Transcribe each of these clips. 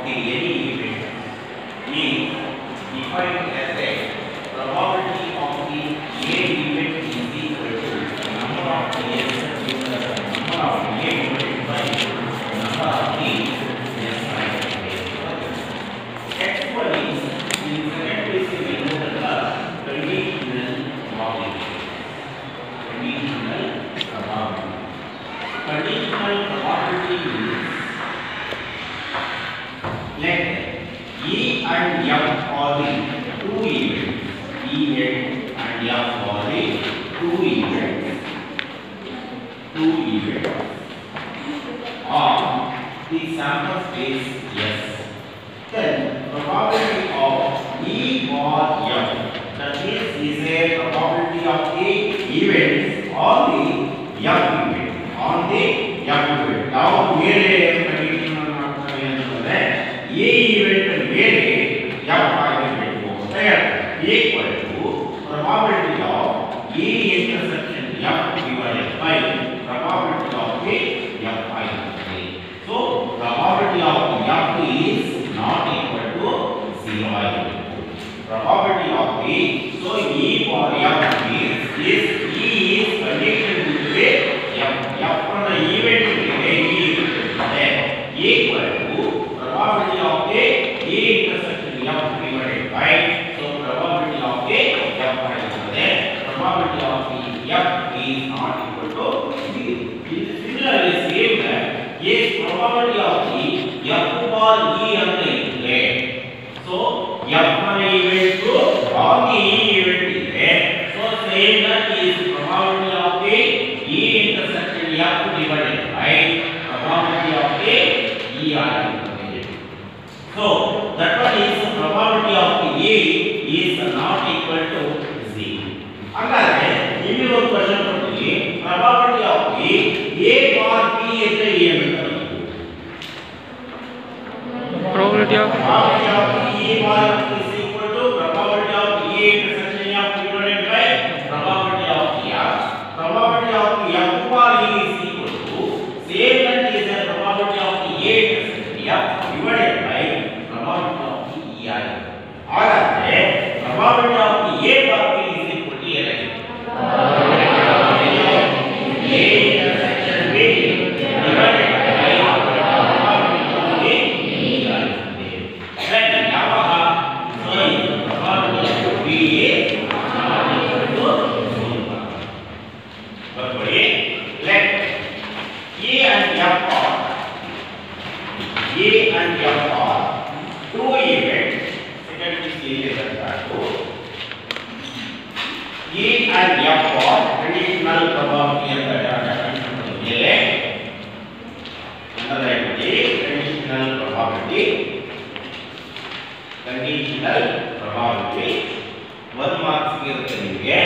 the any event is defined as a probability of the A event is equal to number of A's given as the number of A divided by number of B's minus X1 is in second place we know the conditional probability. Conditional probability. Conditional probability is let E and F are the two events. E and F are the two events. Two events on the sample space S. Then probability of E or F. That means is a probability of the events on the F event. On the F event. Now mere condition A event mere F event equal to probability of A intersection F divided by probability of A F event. So probability of F is not equal to 0. Probability of A, so E for F is E is conditioned to F on the event equal to probability of A intersection F divided by, so probability of A F probability of F is not equal to 0. Similarly, same that is probability of the F or E on the event. So F on the event to on the E event is there. So same that is probability of A E intersection F divided by probability of A E R. So that one is probability of A is not equal to 0. Agare ಇಲ್ಲಿ ಒಂದು question ಕೊಡ್ತೀನಿ probability of A or B ಇದ್ರೆ ಏನು ಅಂತ probability of E or F is equal to probability of A intersection F divided by probability of F. Probability of F or E is equal to same that is the probability of A intersection F divided by probability of E I. ಹಾಗಾದ್ರೆ probability of A or B is equal to ಏನಾಗಿದೆ? A intersection B divided by probability of A E I. Then ಯಾವಾಗ so probability of B is not equal to 0. ಬರ್ಕೊಳ್ಳಿ let A and F are two events. Second is A and F are conditional probability ಅಂತ definition ಮೇಲೆ underline conditional probability. ಒಂದು marks ಇರುತ್ತೆ ನಿಮಗೆ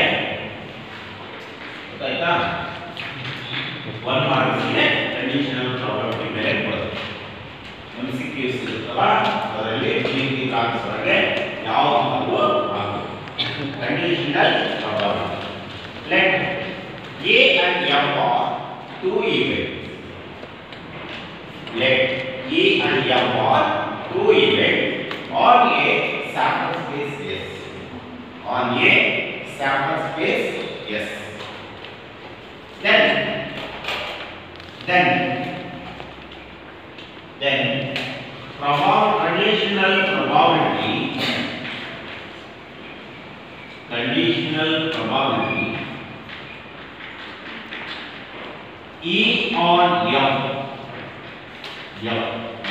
ಗೊತ್ತಾಯ್ತಾ? ಒಂದು marks ಇದೆ ಕಂಡೀಷನಲ್ ಪ್ರಾಬಬಿಲಿಟಿ ಮೇಲೆ ಕೊಡುತ್ತೆ. MCQs ಇರುತ್ತಲ್ಲ ಅದರಲ್ಲಿ ರೀತಿ ಟ್ರಾನ್ಸ್ಫರ್ಗೆ ಯಾವ ಒಂದು conditional probability. Let A and F are two events. Let A and F are two events on a sample space S. On a sample space S. Then conditional probability E on F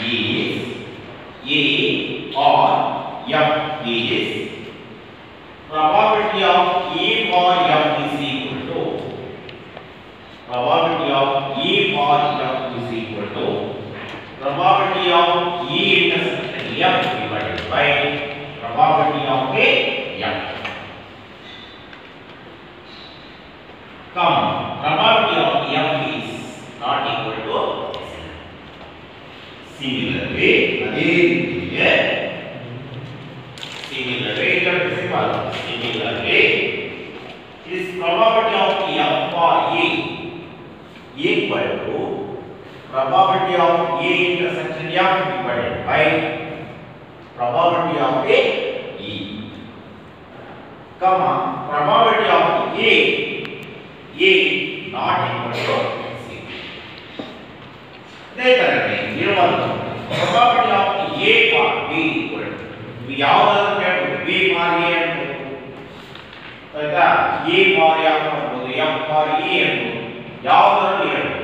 is A or F is probability of E or F is equal to probability of E or F is equal to probability of E intersection F divided by probability of A F. Come, probability of F is not equal to similarly ಅದೇ ರೀತಿಗೆ similarly is probability of F for A equal to probability of A intersection F divided by probability of A E, comma probability of A not equal to 0. ಅದೇ ತರನೇ ಇರುವುದು probability of A or B equal to ಯಾವುದಾದರೂ ಕೇಳಬಹುದು B or A ಅನ್ಬೋದು ಆಯ್ತಾ A or F ಅನ್ಬೋದು F or E ಅನ್ಬೋದು ಯಾವುದಾದರೂ ಹೇಳ್ಬೋದು.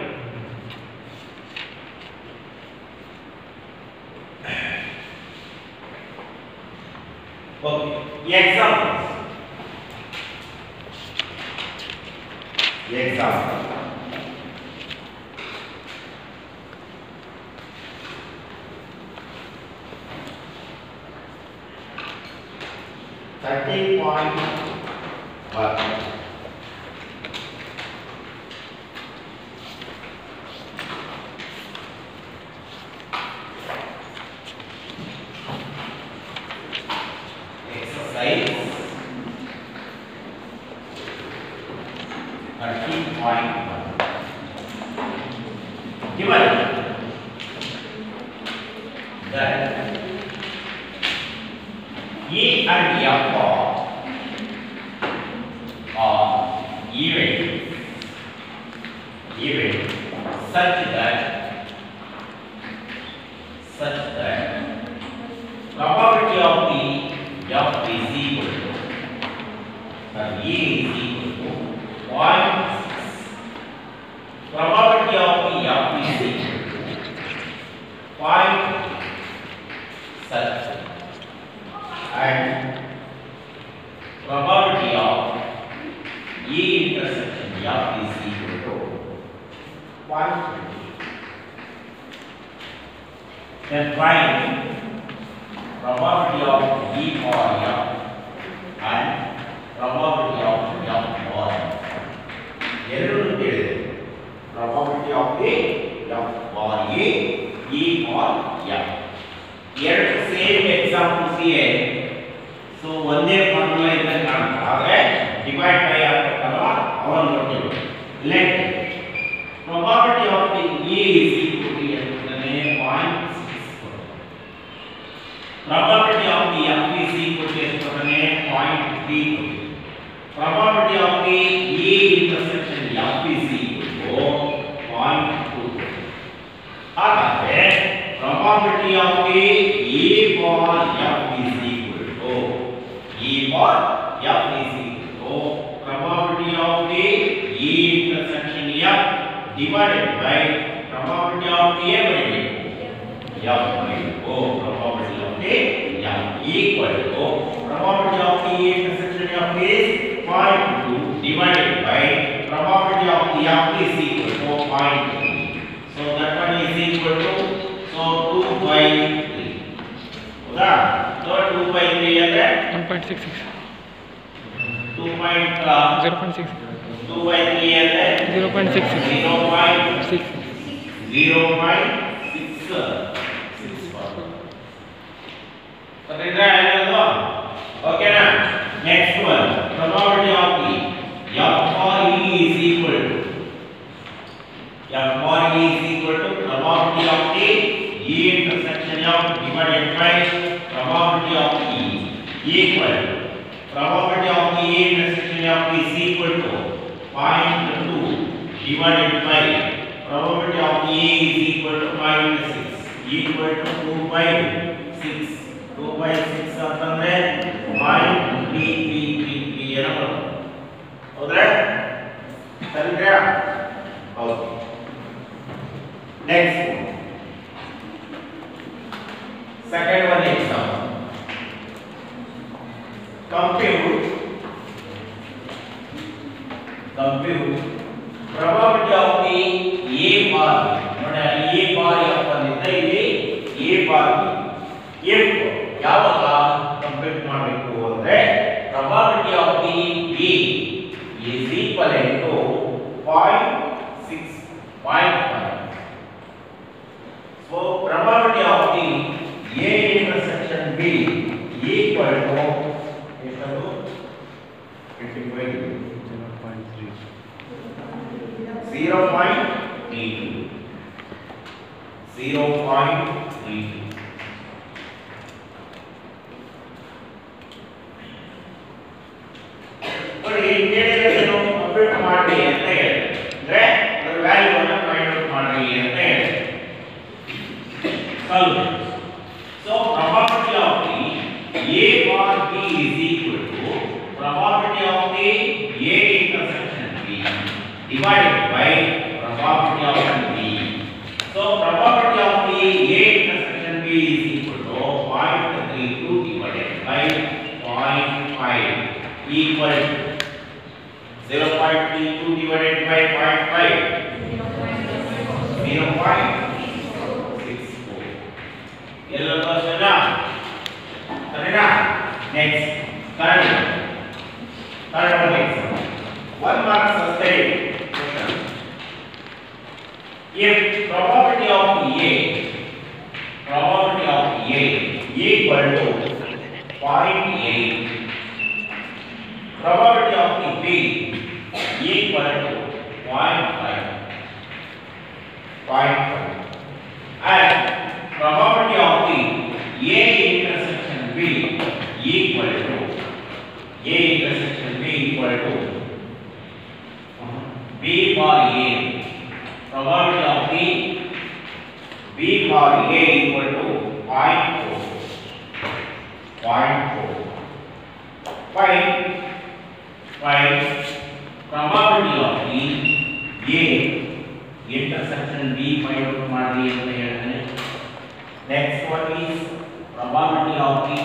Okay, examples. Example. Exercise 13.1. Given that E and F are even such that probability of the F is equal to E is equal to 0.6. Probability of the F is equal to 0.6 and probability of E intersection F is equal to 0.20. Then find probability of E or F and probability of F or F. ಎರಡೂ ತಿಳಿದಿದೆ. Probability of A, F or A, E or F. ಎರಡು same examples ಇದೆ. So ಒಂದೇ formula ಇಂದ ಕಾಣುತ್ತೆ. ಆದರೆ divide by ಆಗಬೇಕಲ್ವಾ ಅವನು ನೋಡ್ತೀವಿ. Let probability of the A is equal to ಎಂಬುದನ್ನೇ 0.6. Probability of the F is equal to ಎಂಬುದನ್ನೇ 0.3. Probability of the E intersection F is equal to 0.2. ಹಾಗಾದರೆ probability of the E for F is equal to probability of the E intersection F divided by probability of the A by F by probability of the F equal to probability of the E intersection F is 0.2 divided by probability of the F is equal to 0.3. So that one is equal to 2 by 3. ಹೌದಾ? So 2 by 3 ಅಂದ್ರೆ 1.66 2 by 0.6 2 by 3 ಅಂದ್ರೆ 0.66 ಗೊತ್ತಿದ್ರೆ ಹೇಳೋದು ಓಕೆನಾ. Next one probability of the F or E is equal to probability of the E intersection F divided by probability of E equal to probability of the E intersection F is equal to 0.2 divided by probability of the E is equal to 0.6 equal to 2 by 6 ಅಂತಂದ್ರೆ 0.333 ಏನು ಬರುತ್ತೆ. ಹೌದ್ರಾ? ಸರಿನಾ? Okay. Next second one example. Compute probability of the A bar. ನೋಡಿ A bar F ಅಂದಿದ್ದ ಇಲ್ಲಿ A bar F ಯಾವಾಗ compute ಮಾಡಬೇಕು ಅಂದ್ರೆ probability of the B is equivalent to 0.6.5. So probability of the A intersection B equal to 0.32. ನೋಡಿ ಕೇಳಿರೋದೇನು compute ಮಾಡಿ ಅಂತ ಹೇಳಿ ಅಂದ್ರೆ ಅದರ ವ್ಯಾಲ್ಯೂವನ್ನು ಫೈಂಡ್ ಔಟ್ ಮಾಡಿ ಅಂತ ಹೇಳಿ solve so probability of the a bar b is equal to probability of the a intersection b divided by probability of b so probability of the a intersection b is equal to 0.32 divided by 0.5 equal to 0.32 divided by 0.5 0.64 yellow question correct next third one example 1 mark sustained question if probability of a equal to 0.8 probability of the b equal to 0.5 and probability of the a intersection b equal to b bar a probability of the b bar a equal to 0.4 find probability of the a intersection b find out ಮಾಡಿ ಅಂತ ಹೇಳ್ತಾನೆ next one is probability of the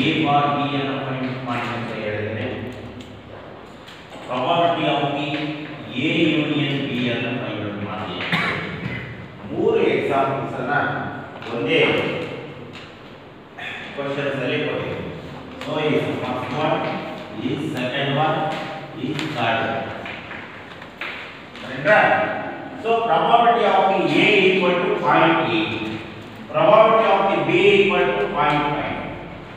a bar b ಅನ್ನು find out ಮಾಡಿ ಅಂತ ಹೇಳ್ತಾನೆ probability of the a union b ಅನ್ನು find out ಮಾಡಿ ಮೂರು ಎಕ್ಸಾಂಪಲ್ಸ್ ಅನ್ನು ಒಂದೇ ಕ್ವೆಶ್ಚನ್ಸ್ ಅಲ್ಲಿ ಕೊಟ್ಟಿದ್ದೀನಿ so is first one is second one is third right so probability of the a equal to 0.8 probability of the b equal to 0.5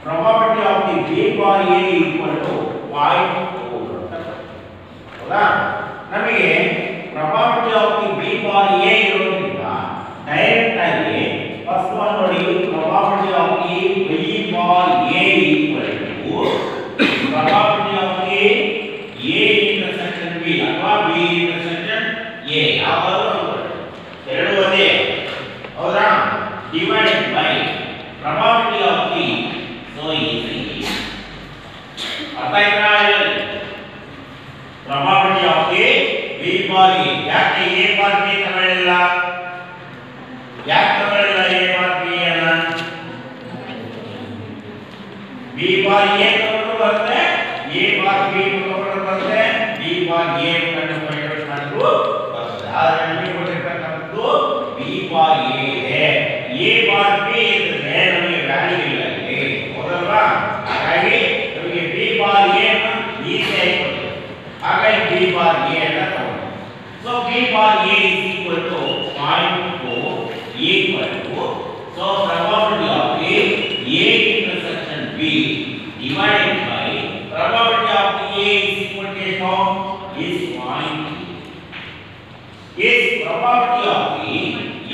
probability of the b bar a equal to 0.4 ಹೌದಾ ನಮಗೆ probability of the b bar a ಇರೋದ್ರಿಂದ direct ಆಗಿ first one ನೋಡಿ probability of the b bar a equal to probability of the a intersection b ಅಥವಾ b intersection a ಯಾವಾಗಲೂ ಎರಡು ಒಂದೇ ಹೌದಾ divided by probability of the so easy ಅರ್ಥ ಆಯ್ತಾ probability of the b bar a ಯಾಕೆ a bar b ತಗೊಳ್ಳಿಲ್ಲ ಯಾಕೆ ತಗೊಳ್ಳಿಲ್ಲ a bar b ಅನ್ನ b bar a ತಗೊಂಡು ಬರುತ್ತೆ a bar b ತಗೊಂಡು ಬರುತ್ತೆ b bar a ಅನ್ನು ಫೈಂಡ್ ಔಟ್ ಮಾಡಿದ್ರು ಬರುತ್ತೆ ಆದರೆ ನಮಗೆ ಕೊಟ್ಟಿರ್ತಕ್ಕಂಥದ್ದು b bar a ಇದೆ a bar b ಇದ್ರೆ ನಮಗೆ ವ್ಯಾಲ್ಯೂ ಇಲ್ಲ ಇಲ್ಲಿ ಹೌದಲ್ವಾ ಹಾಗಾಗಿ ನಮಗೆ b bar a ಅನ್ನು ಈಸಿ ಆಗಿ ಕೊಟ್ಟಿದೆ ಹಾಗಾಗಿ b bar a ಅನ್ನು ತಗೊಂಡು so b bar a is equal to 0.4 equal to so probability of a intersection b divided by probability of the a is equal to is 0.3 is probability of the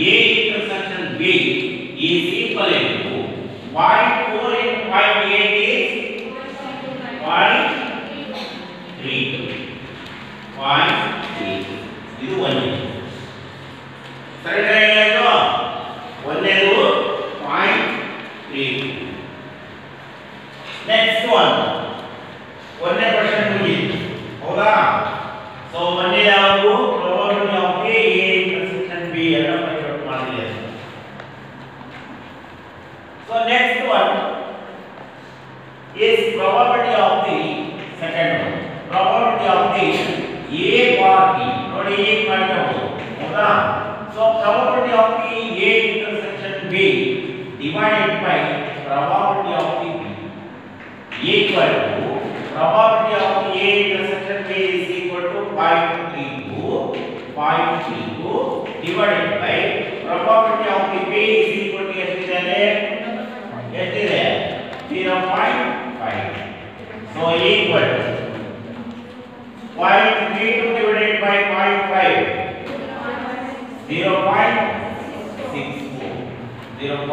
a intersection b is equal to 0.4 into 0.8 is 0.3 ಇದು ಒಂದೇ ಸರಿನಾ ಇದು ಒಂದೇದು 0.3 next one ಒಂದೇ question ಮುಗಿಯಿತು ಹೌದಾ so ಒಂದೇ ಯಾವುದು probability of a intersection b ಅನ್ನು ಫೈಂಡ್ ಔಟ್ ಮಾಡಿದೆ so next one is probability of the second one probability of the a bar b ನೋಡಿ ಈಗ ಮಾಡ್ಕೊಳ್ಳೋದು ಹೌದಾ so probability of the a intersection b divided by probability of the b equal to probability of the a intersection b is equal to 0.32 divided by probability of the b is equal to ಎಷ್ಟಿದೆ 0.5 so equal to 0.32 divided by 0.5 0.64 0.64.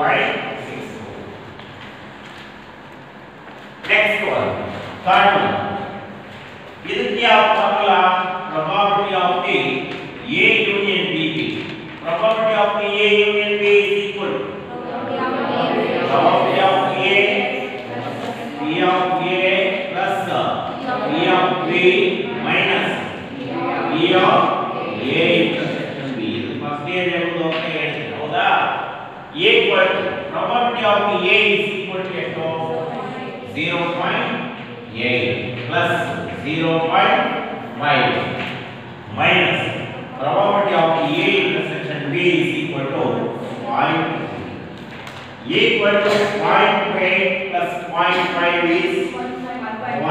Next one, third one. ಇದಕ್ಕೆ ಯಾವ formula? probability of A union B. Probability of A union B is equal to probability of A P of A plus P of B minus P of A intersection B. ಇದು first year ಎಂಬುದು ಅಂತ ಹೇಳ್ತೀವಿ ಹೌದಾ? equal to probability of A is equal to ಎಷ್ಟು? 0.8 plus 0.5 minus probability of A intersection B is equal to 0.5 equal to 0.8 plus 0.5 is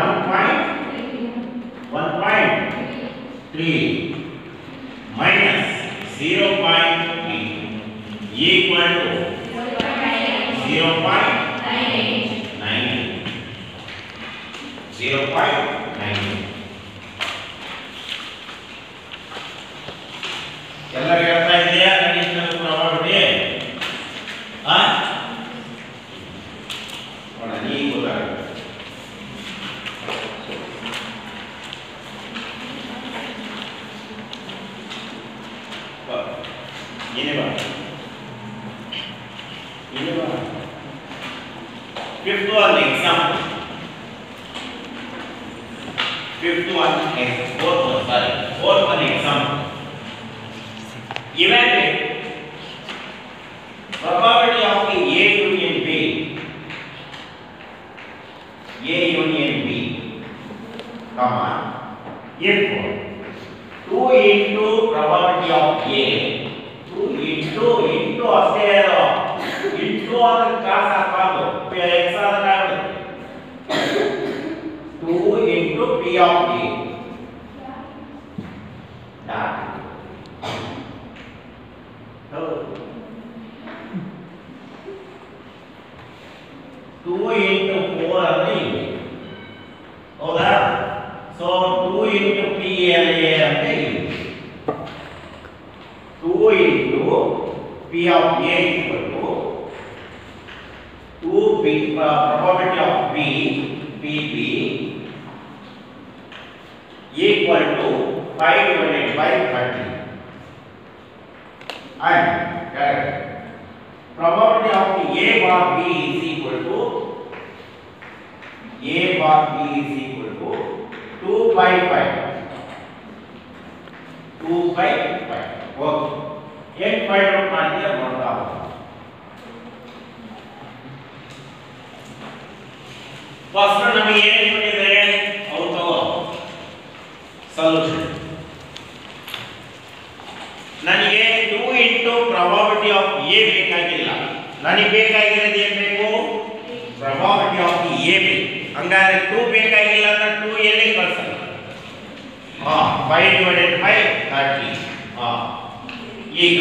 1.3 minus 0.3 equal to 0.9. ಎಲ್ಲರಿಗೂ ಅರ್ಥ ಇದೆಯಾ? Conditional probability ನೋಡ ನೀವು ಗೊತ್ತಾಗುತ್ತೆ. Fifth one example. Fourth one example. Evaluate probability of A union B. Comma. If 2 into probability of A, 2 into ಅಷ್ಟೇ ಇರೋ into ಅದಕ್ಕೆ class ಹಾಕಬಾರ್ದು. x ಅದಕ್ಕೆ ಆಗುತ್ತೆ 2 into P of A dot 2 into 4 ಅಂದ್ರೆ ಇದೆ ಹೌದಾ? ಸೊ 2 into P ಅಲ್ಲಿ ಅಂದ್ರೆ ಇದೆ 2 into P of A equal to 2 P probability of B PB equal to 5 divided by 30 and correct. Probability of A bar B is equal to 2 by 5. 2 by 5. Okay. ಏನು find out ಮಾಡ್ತೀರಾ ನೋಡ್ತಾ ಹೋಗೋಣ. First ನಮಗೆ ಏನು ಕೊಟ್ಟಿದ್ದಾರೆ ಅವು ತಗೋ solution. ನನಗೆ 2 into probability of A ಬೇಕಾಗಿಲ್ಲ. ನನಗೆ ಬೇಕಾಗಿರೋದು ಏನು ಬೇಕು? probability of A ಬೇಕು. ಹಂಗಾದ್ರೆ 2 ಬೇಕಾಗಿಲ್ಲ ಅಂದ್ರೆ 2 ಎಲ್ಲಿ ಕಳ್ಸಲ್ಲ? 5 divided by 30. ಈಗ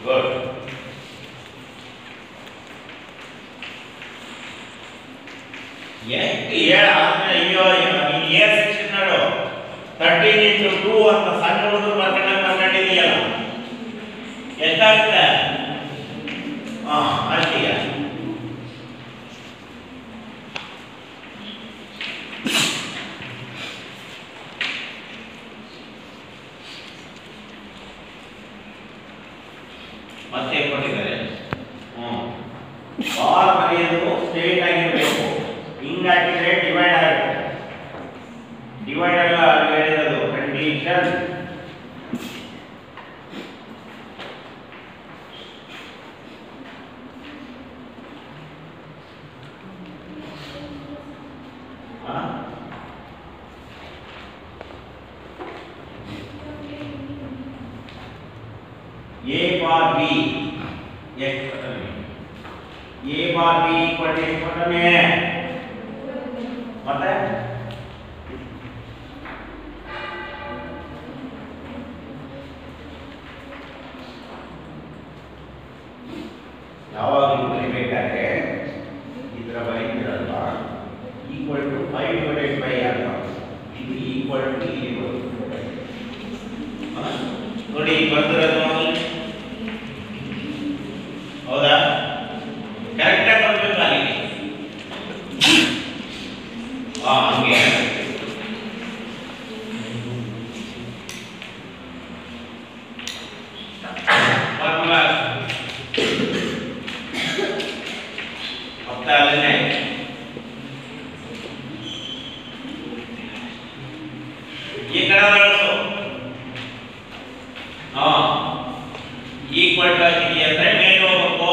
ಗುಡ್. ಅಯ್ಯೋ ನೀನು ಎ ಸೆಕ್ಷನ್ ನೋಡು 13 into 2 ಅಂತ ಸಣ್ಣ ಹುಡುಗರು ಬರ್ಕೊಂಡಿದೆಯಲ್ಲ ಎಷ್ಟಾಗುತ್ತೆ? ಅಷ್ಟೀಗ ಮತ್ತೆ ಕೊಟ್ಟಿದ್ದಾರೆ. ಬಾರ್ ಬರೆಯೋದು ಸ್ಟ್ರೇಟ್ ಆಗಿರಬೇಕು. ಹಿಂಗಾಕಿದ್ರೆ ಡಿವೈಡ್ ಆಗುತ್ತೆ. ಡಿವೈಡ್ ಅಲ್ಲ ಹೇಳಿರೋದು ಕಂಡೀಷನ್. A bar B ಎಷ್ಟು ಕೊಟ್ಟನೆ? A bar B equal ಎಷ್ಟು ಕೊಟ್ಟನೆ? ಮತ್ತೆ ಯಾವಾಗಲೂ ಬರಿಬೇಕಾದ್ರೆ ಇದರ ಬರೀತಿರಲ್ವಾ ಈಕ್ವಲ್ ಟು 5 divided by ಅಲ್ವಾ ಇದು ಈಕ್ವಲ್ ಟು ಇಲ್ಲಿ ಬರುತ್ತೆ. ನೋಡಿ ಬರ್ತಿರೋದು ನೋಡಿ ಹೌದಾ ಕರೆಕ್ಟ್ ಆಗಿ ಬರ್ಬೇಕು ಅಲ್ಲಿಗೆ ಹಂಗೆ ಈ ಕಡೆ ಬಳಸು ಈಕ್ವಲ್ ಟು ಆಗಿದೆ ಅಂದ್ರೆ ಮೇಲೆ ಹೋಗಬೇಕು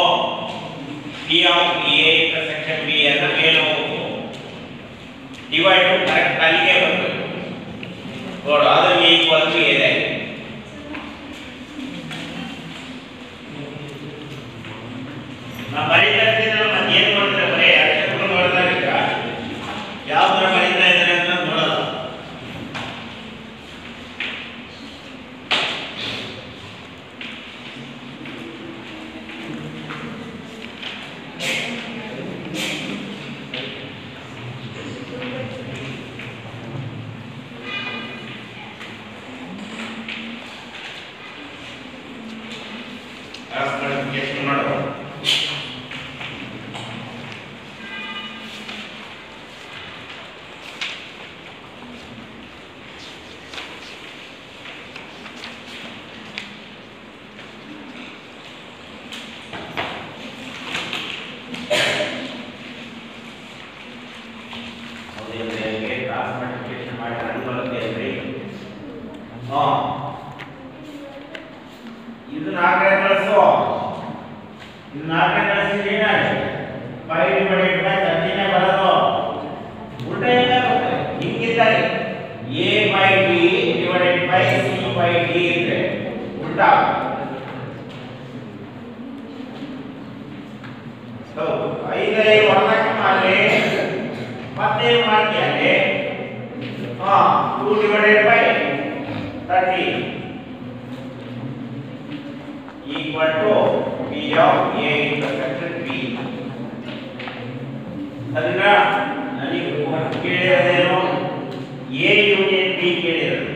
P of A intersection B ಅನ್ನ ಮೇಲೆ ಹೋಗಬೇಕು ಡಿವೈಡ್ ಕರೆಕ್ಟ್ ಅಲ್ಲಿಗೆ ಬರಬೇಕು ನೋಡು ಅದು ಈಕ್ವಲ್ ಟು ಇದೆ ನಾ ಬರೀತಾ ಇದ್ದೀನಿ ಮತ್ತೆ ಏನು ಮಾಡ್ತಾರೆ ಬರೀ ಅಕ್ಷರಗಳು ನೋಡ್ತಾ ಇದ್ದೀರಾ ಯಾವ ತರ ಬರೀತಾ ಇದ್ದಾರೆ ಅಂತ ನೋಡೋದು ಎಷ್ಟು ಮಾಡೋದು ಇದು ನಾಲ್ಕನೇ ಕ್ಲಾಸು ಇದು ನಾಲ್ಕನೇ ಕ್ಲಾಸ್ ಏನಾಗಿದೆ 5 ಡಿವೈಡೆಡ್ ಬೈ 13 ಬರೋದು ಉಲ್ಟಾ ಹೆಂಗೆ ಬರುತ್ತೆ ಹಿಂಗಿದ್ದಾಗ a by b divided by c by d ಇದ್ರೆ ಉಲ್ಟಾ ಸೊ 5 ಹೊರಗೆ ಮಾಡಿ ಮತ್ತೇನು ಮಾಡ್ತೀಯ ಅಲ್ಲಿ 2 divided by 13 equal to p of a intersection b ಅದನ್ನ ನನಗೆ ಕೇಳಿರೋದೇನು a union b ಕೇಳಿರೋದು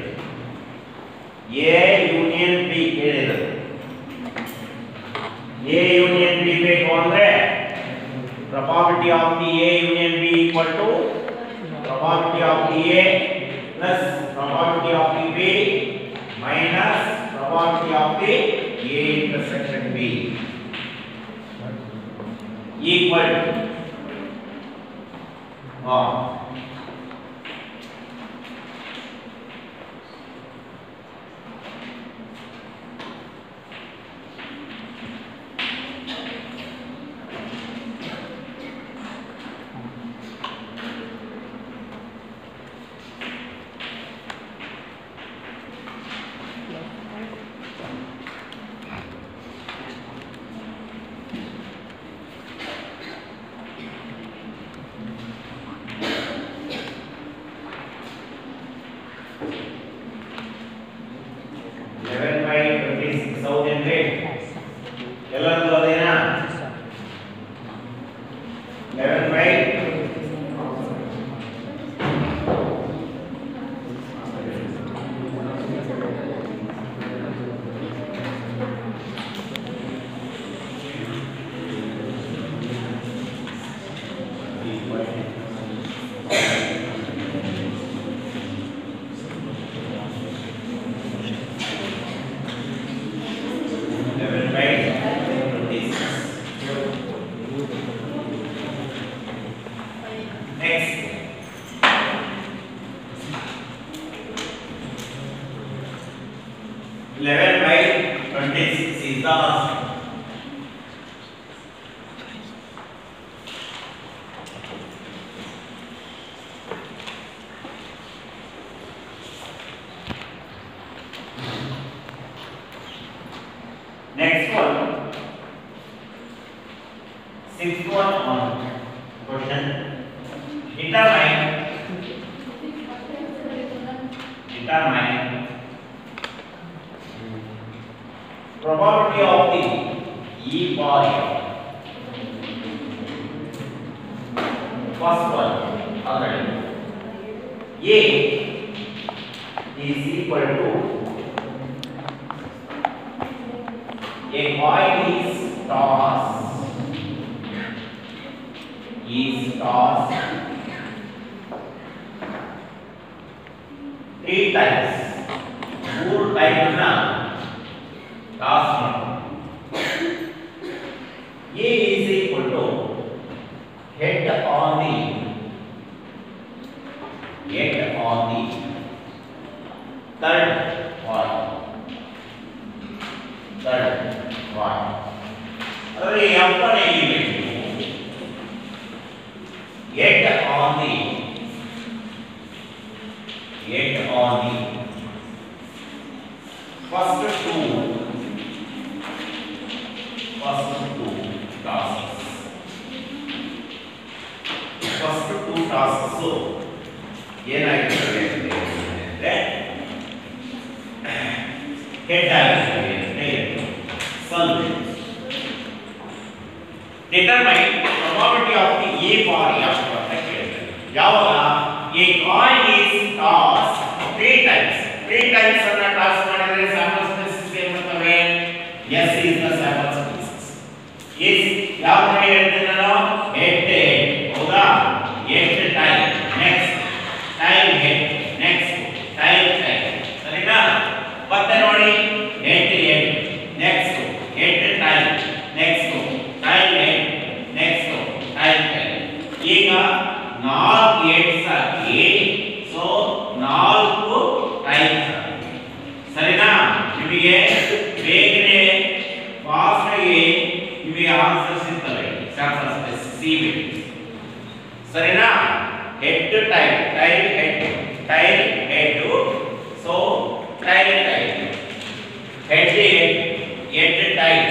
a union b ಕೇಳಿರೋದು a union b ಬೇಕು ಅಂದ್ರೆ probability of the a union b equal to probability of the a plus probability of the b minus probability of the a intersection b equal to ಎಲ್ಲರೂ ಓದಿನಾ 11 by 11 by 26 is the answer. Next one, sixth one on question. Determine probability of the E bar. First one already. A is equal to A coin is tossed. Is tossed 3 times. 3 times na toss maಡು. A is equal to head on the third coin. Adare yappane event head on the first two tasks. First two tasks ಏನಾಗಿರ್ತದೆ ಅಂದ್ರೆ head ಆಗಿರ್ತದೆ solve. Determine probability of the A for F ಅಂತ ಕೇಳ್ತಾರೆ. ಯಾವಾಗ a coin is tossed 3 times. 3 times ಅನ್ನ toss ಮಾಡಿದ್ರೆ sample spaces ಏನು ಬರ್ತವೆ? S is the sample species. is ಯಾವ ತರ ಹೇಳ್ತೀನಿ ನಾನು? head ಹೌದಾ? head time next time head next time ಸರಿನಾ? ಮತ್ತೆ ನೋಡಿ head next head time next time head next time ಈಗ 4 heads ಆಗಿ ಸೊ 4 ಟೈಮ್ಸ್ ಸರಿನಾ? ನಿಮಗೆ ಬೇಗನೆ ಫಾಸ್ಟ್ ಆಗಿ ನಿಮಗೆ ಆನ್ಸರ್ಸ್ ಸಿಗ್ತವೆ ಸ್ಯಾಂಪಲ್ ಸ್ಪೇಸ್ ಸಿ ಬಿಟ್ ಸರಿನಾ? Head time head so time head time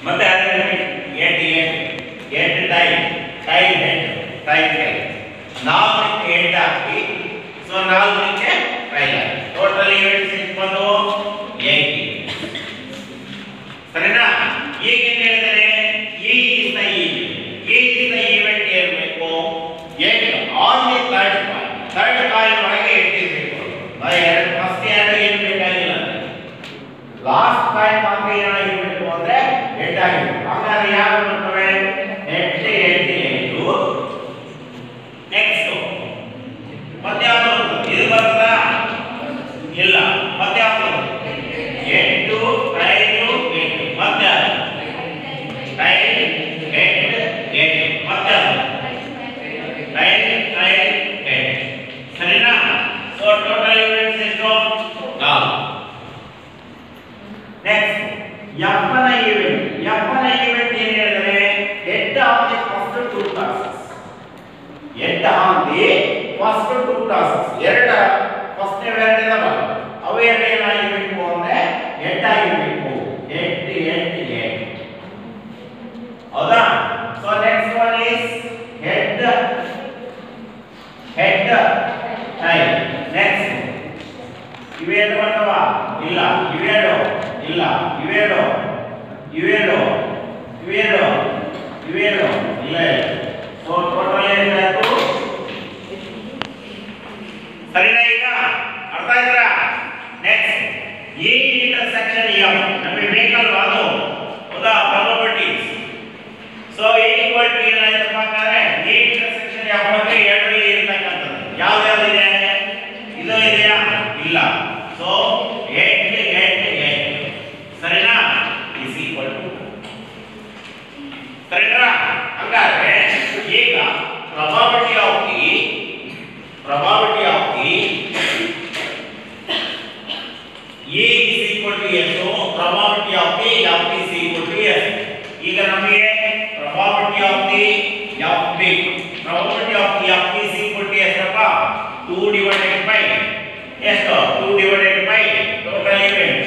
ಮತ್ತೆ ಅದರ ಹೆಡ್ ಟೈಮ್ ನಾಲ್ಕು ಹೆಡ್ ಹಾಕಿ ಸೊ 4ಕ್ಕೆ ಟೈಮ್ ಟೋಟಲ್ ಇವೆಂಟ್ಸ್ ಎಷ್ಟು ಬಂದು 80 ಸರಿನಾ? ಈಗ ಏನು ಹೇಳಿದರೆ ಈ ಇಸ್ ದ ಈವೆಂಟ್ ಇರಬೇಕು 8 ಆನ್ ದಿ ಥರ್ಡ್ ಕಾಯಿನ್ ಒಳಗೆ 8 ಇರಬೇಕು. ಫಸ್ಟ್ ಎರಡು ಏನು ಬೇಕಾಗಿಲ್ಲ, ಲಾಸ್ಟ್ ಕಾಯಿನ್ ಮಾತ್ರ ಏನಾಗಿರ್ಬೇಕು ಅಂದ್ರೆ 8 ಆಗಿರ್ಬೇಕು. ಹಾಗಾದ್ರೆ ಯಾರು ಬರ್ತವೆ? 8 ನೆಕ್ಸ್ಟ್ ಮತ್ತೆ ಯಾವುದು ಇದು ಬರ್ತದಾ? ಇಲ್ಲ. ಮತ್ತೆ ಯಾವುದು 8 5 8 ಮತ್ತೆ 8 ಮತ್ತೆ 8 ಸರಿನಾ? ಸೊ ಟೋಟಲ್ ಇವೆಂಟ್ಸ್ ಎಷ್ಟು? 4. ನೆಕ್ಸ್ಟ್ ಎಫ್ನ ಇವೆಂಟ್ ಏನು ಹೇಳಿದರೆ head on the first 2 tasks. Head on the first 2 tasks ಎರಡು ಫಸ್ಟ್ ಇವೆಂಟ್ ಇದಾವ ಅವು ಎರಡು ಏನಾಗಿರಬೇಕು ಅಂದ್ರೆ ಹೆಡ್ ಆಗಿರಬೇಕು. 8 ಹೌದಾ? So next one is head time next ಇವೆರಡು ಬರ್ತವ? ಇಲ್ಲ. ಇವೆರಡು ಇಲ್ಲ. ಇವೆರಡು ಇಲ್ಲ. ಸೊ ಟೋಟಲ್ ಎಷ್ಟಾಯ್ತು? ಸರಿನಾ? ಈಗ ಅರ್ಥ ಆಯ್ತಾ? ನೆಕ್ಸ್ಟ್ ಈ ಇಂಟರ್ಸೆಕ್ಷನ್ ಎಫ್ ನಮಗೆ ಬೇಕಲ್ವಾ ಅದು? ಹೌದಾ? ಪ್ರಾಬಬಿಲಿಟೀಸ್. ಸೊ ಈಕ್ವಲ್ ಟು ಏನಾಯ್ತಪ್ಪ ಅಂದ್ರೆ ಈ ಇಂಟರ್ಸೆಕ್ಷನ್ ಎಫ್ ಅಂದ್ರೆ ಎರಡು ಇರತಕ್ಕಂಥದ್ದು ಯಾವ್ಯಾವ್ದಿದೆ? ಇದು ಇದೆಯಾ? ಇಲ್ಲ. ಸೊ 8 ಸರಿನಾ? ಇಸ್ ಈಕ್ವಲ್ ಟು ಸರಿನಾ? ಹಾಗಾದ್ರೆ ಈಗ probability of the A is equal to S, so probability of the F is equal to S. ಈಗ ನಮಗೆ probability of the F is equal to S ಅಪ್ಪ 2 divided by ಎಷ್ಟು? 2 divided by total event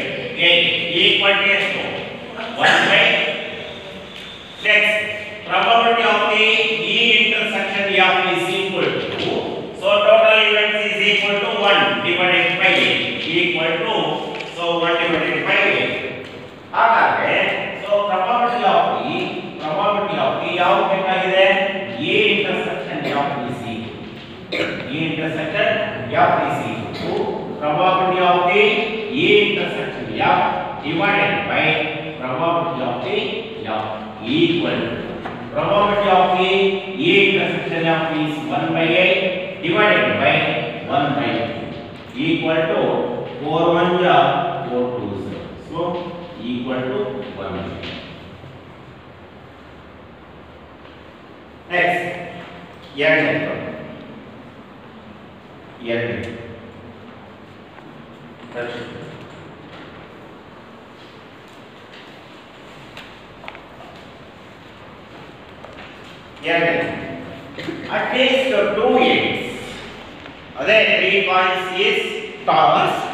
A equal to ಎಷ್ಟು? 1 by next probability of the E intersection F is equal to, so total events is equal to 1 divided by A equal to, so 1 divided by A. ಹಾಗಾದ್ರೆ so probability of the ಯಾವ ಬೇಕಾಗಿದೆ? A intersection F is equal to probability of the A intersection F divided by probability of the f equal to probability of A intersection of is 1 by A divided by 1 by 2 equal to 4 1 ja 4 2 0. So equal to 1. Next, ಎರಡನೇ at least 2 eggs. Other 3 points is toss.